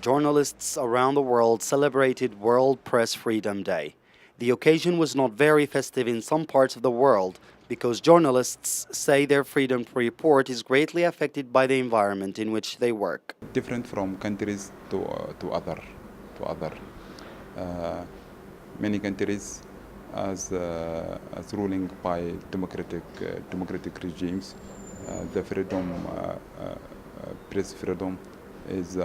Journalists around the world celebrated World Press Freedom Day. The occasion was not very festive in some parts of the world because journalists say their freedom to report is greatly affected by the environment in which they work. Different from countries to other. Many countries as ruling by democratic regimes, the freedom, press freedom is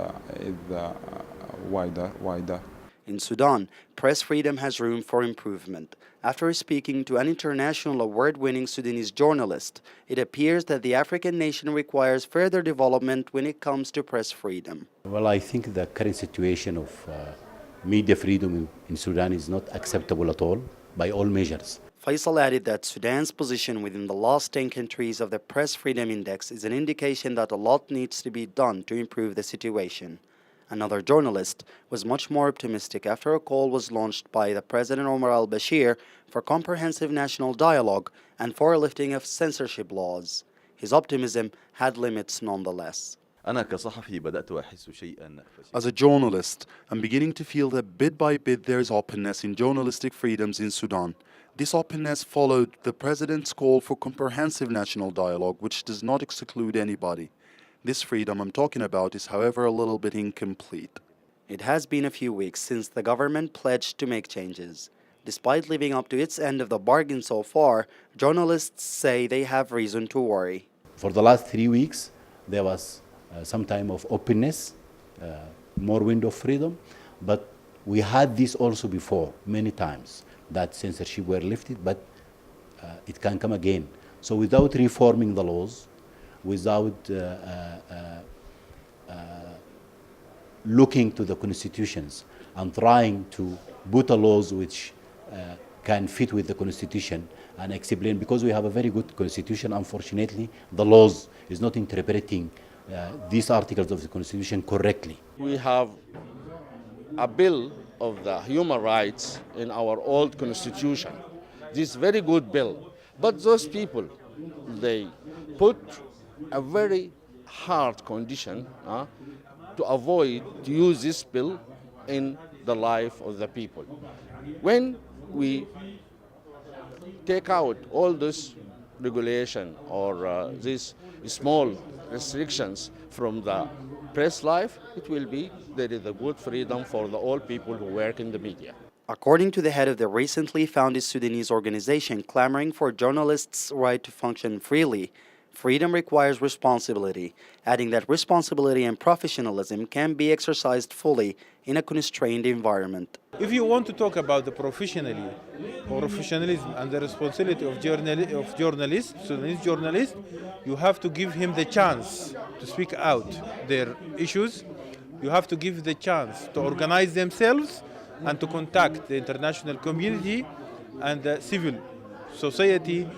wider. In Sudan, press freedom has room for improvement. After speaking to an international award-winning Sudanese journalist, it appears that the African nation requires further development when it comes to press freedom. Well, I think the current situation of media freedom in Sudan is not acceptable at all, by all measures. Faisal added that Sudan's position within the last 10 countries of the Press Freedom Index is an indication that a lot needs to be done to improve the situation. Another journalist was much more optimistic after a call was launched by the President Omar al-Bashir for comprehensive national dialogue and for a lifting of censorship laws. His optimism had limits nonetheless. As a journalist, I'm beginning to feel that bit by bit there is openness in journalistic freedoms in Sudan. This openness followed the President's call for comprehensive national dialogue, which does not exclude anybody. This freedom I'm talking about is, however, a little bit incomplete. It has been a few weeks since the government pledged to make changes. Despite living up to its end of the bargain so far, journalists say they have reason to worry. For the last 3 weeks, there was some time of openness, more window of freedom, but we had this also before, many times, that censorship were lifted, but it can come again. So without reforming the laws, without looking to the constitutions and trying to put a laws which can fit with the constitution and explain, because we have a very good constitution, unfortunately, the laws is not interpreting these articles of the constitution correctly. We have a bill of the human rights in our old constitution. This very good bill. But those people, they put a very hard condition to avoid to use this bill in the life of the people. When we take out all this regulation or these small restrictions from the press life, it will be there is a good freedom for all people who work in the media. According to the head of the recently founded Sudanese organization clamoring for journalists' right to function freely, freedom requires responsibility, adding that responsibility and professionalism can be exercised fully in a constrained environment. If you want to talk about the professionalism and the responsibility of journalists, Sudanese journalists, you have to give him the chance to speak out their issues. You have to give the chance to organize themselves and to contact the international community and the civil society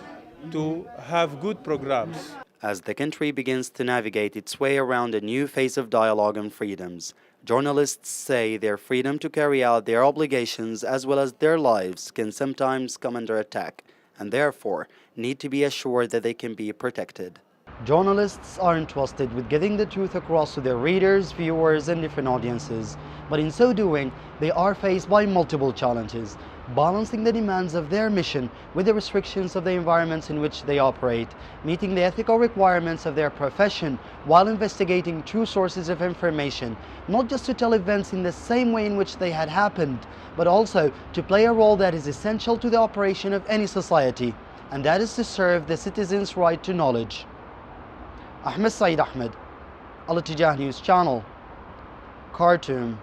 to have good programs. As the country begins to navigate its way around a new phase of dialogue and freedoms, journalists say their freedom to carry out their obligations as well as their lives can sometimes come under attack and therefore need to be assured that they can be protected. Journalists are entrusted with getting the truth across to their readers, viewers, and different audiences. But in so doing, they are faced by multiple challenges, balancing the demands of their mission with the restrictions of the environments in which they operate, meeting the ethical requirements of their profession while investigating true sources of information, not just to tell events in the same way in which they had happened, but also to play a role that is essential to the operation of any society, and that is to serve the citizens' right to knowledge. Ahmed Saeed, Al-Ittijah News Channel, Khartoum.